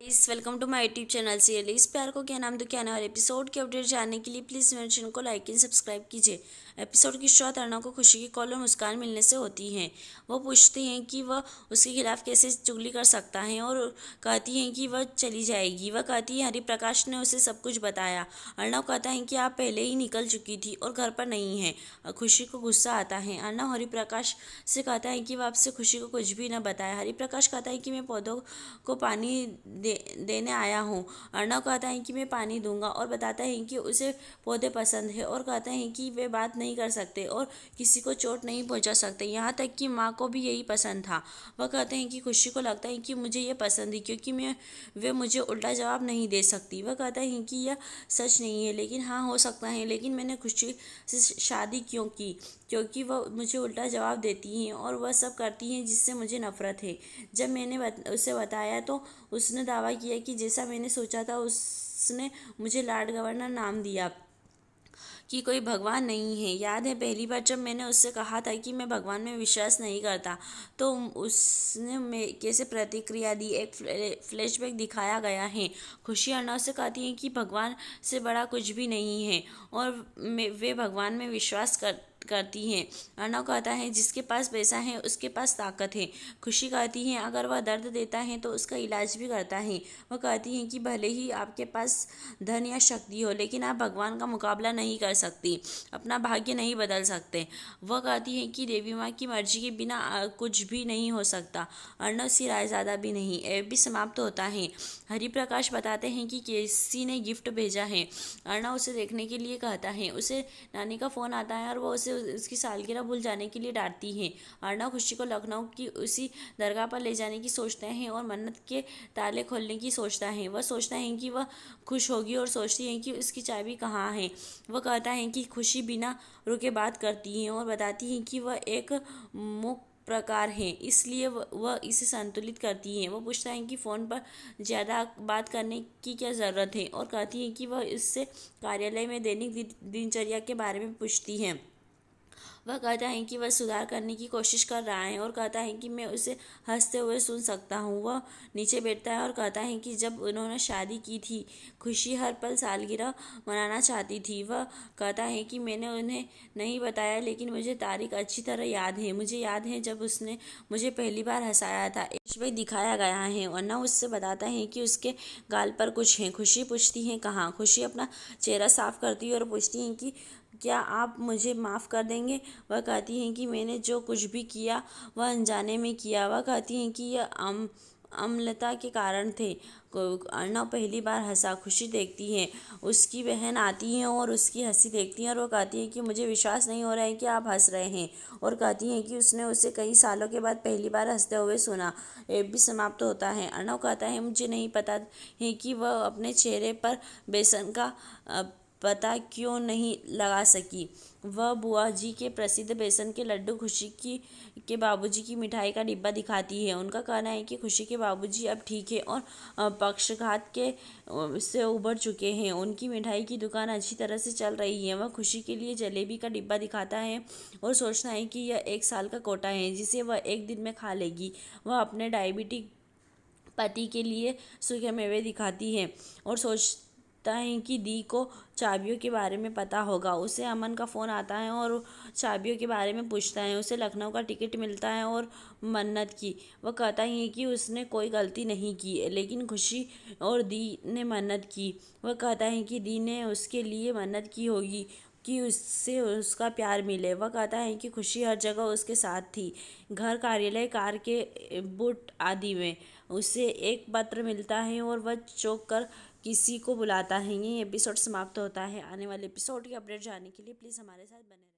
Guys welcome to my YouTube channel serious प्यार को क्या नाम दो क्या नाम। और एपिसोड के अपडेट जानने के लिए प्लीज़ मेरे चैनल को लाइक एंड सब्सक्राइब कीजिए। एपिसोड की शुरुआत अर्णव को खुशी की कॉल और मुस्कान मिलने से होती है। वो पूछती हैं कि वह उसके खिलाफ कैसे चुगली कर सकता है और कहती हैं कि वह चली जाएगी। वह कहती है हरि प्रकाश ने उसे सब कुछ बताया। अर्णव कहता है कि आप पहले ही निकल चुकी थी और घर पर नहीं है। खुशी को गुस्सा आता है। अर्णव हरि प्रकाश से कहता है कि वह आपसे खुशी को कुछ भी न बताया। हरि प्रकाश कहता है कि मैं पौधों को पानी देने आया हूँ। अर्णव कहता है कि मैं पानी दूंगा और बताता है कि उसे पौधे पसंद है और कहता है कि वे बात नहीं कर सकते और किसी को चोट नहीं पहुंचा सकते, यहाँ तक कि माँ को भी यही पसंद था। वह कहते हैं कि खुशी को लगता है कि मुझे ये पसंद है क्योंकि वे मुझे उल्टा जवाब नहीं दे सकती। वह कहता है कि यह सच नहीं है लेकिन हाँ हो सकता है, लेकिन मैंने खुशी से शादी क्यों की? क्योंकि वह मुझे उल्टा जवाब देती हैं और वह सब करती हैं जिससे मुझे नफरत है। जब मैंने उसे बताया तो उसने दावा किया कि जैसा मैंने सोचा था। उसने मुझे लॉर्ड गवर्नर नाम दिया कि कोई भगवान नहीं है। याद है पहली बार जब मैंने उससे कहा था कि मैं भगवान में विश्वास नहीं करता तो उसने कैसे प्रतिक्रिया दी। एक फ्लैशबैक दिखाया गया है। खुशी अर्णव से कहती है कि भगवान से बड़ा कुछ भी नहीं है और वे भगवान में विश्वास करती हैं। अर्णव कहता है जिसके पास पैसा है उसके पास ताकत है। खुशी कहती है अगर वह दर्द देता है तो उसका इलाज भी करता है। वह कहती है कि भले ही आपके पास धन या शक्ति हो लेकिन आप भगवान का मुकाबला नहीं कर सकती, अपना भाग्य नहीं बदल सकते। वह कहती है कि देवी माँ की मर्जी के बिना कुछ भी नहीं हो सकता। अर्णव सिंह रायजादा भी नहीं। भी समाप्त होता है। हरि प्रकाश बताते हैं कि किसी ने गिफ्ट भेजा है। अर्णव उसे देखने के लिए कहता है। उसे नानी का फ़ोन आता है और वह उसे उसकी सालगिरह भूल जाने के लिए डांटती है। अर्णव खुशी को लखनऊ की उसी दरगाह पर ले जाने की सोचते हैं और मन्नत के ताले खोलने की सोचता है। वह सोचता है कि वह खुश होगी और सोचती है कि उसकी चाबी कहाँ है। वह कहता है कि खुशी बिना रुके बात करती है और बताती है कि वह एक मुख प्रकार है इसलिए वह इसे संतुलित करती है। वह पूछता है कि फ़ोन पर ज़्यादा बात करने की क्या ज़रूरत है और कहती है कि वह इससे कार्यालय में दैनिक दिनचर्या के बारे में पूछती है। वह कहता है कि वह सुधार करने की कोशिश कर रहा है और कहता है कि मैं उसे हंसते हुए सुन सकता हूँ। वह नीचे बैठता है और कहता है कि जब उन्होंने शादी की थी खुशी हर पल सालगिरह मनाना चाहती थी। वह कहता है कि मैंने उन्हें नहीं बताया लेकिन मुझे तारीख अच्छी तरह याद है। मुझे याद है जब उसने मुझे पहली बार हंसाया था। फ्लैशबैक दिखाया गया है। वरना उससे बताता है कि उसके गाल पर कुछ है। खुशी पूछती है कहाँ। खुशी अपना चेहरा साफ करती है और पूछती है कि क्या आप मुझे माफ़ कर देंगे? वह कहती हैं कि मैंने जो कुछ भी किया वह अनजाने में किया। वह कहती हैं कि यह अम्लता के कारण थे। अर्णव पहली बार हंसा। खुशी देखती है। उसकी बहन आती है और उसकी हंसी देखती है और वह कहती है कि मुझे विश्वास नहीं हो रहा है कि आप हंस रहे हैं और कहती हैं कि उसने उसे कई सालों के बाद पहली बार हंसते हुए सुना। एप भी समाप्त होता है। अर्णव कहता है मुझे नहीं पता है कि वह अपने चेहरे पर बेसन का पता क्यों नहीं लगा सकी। वह बुआ जी के प्रसिद्ध बेसन के लड्डू खुशी की के बाबूजी की मिठाई का डिब्बा दिखाती है। उनका कहना है कि खुशी के बाबूजी अब ठीक है और पक्षाघात के से उबर चुके हैं। उनकी मिठाई की दुकान अच्छी तरह से चल रही है। वह खुशी के लिए जलेबी का डिब्बा दिखाता है और सोचता है कि यह 1 साल का कोटा है जिसे वह एक दिन में खा लेगी। वह अपने डायबिटिक पति के लिए सूखे मेवे दिखाती है और सोचता है कि दी को चाबियों के बारे में पता होगा। उसे अमन का फ़ोन आता है और चाबियों के बारे में पूछता है। उसे लखनऊ का टिकट मिलता है और मन्नत की। वह कहता है कि उसने कोई गलती नहीं की लेकिन खुशी और दी ने मन्नत की। वह कहता है कि दी ने उसके लिए मन्नत की होगी कि उससे उसका प्यार मिले। वह कहता है कि खुशी हर जगह उसके साथ थी, घर, कार्यालय, कार के बुट आदि में। उसे एक पत्र मिलता है और वह चौंक कर किसी को बुलाता है। ये एपिसोड समाप्त होता है। आने वाले एपिसोड की अपडेट जानने के लिए प्लीज़ हमारे साथ बने रहें।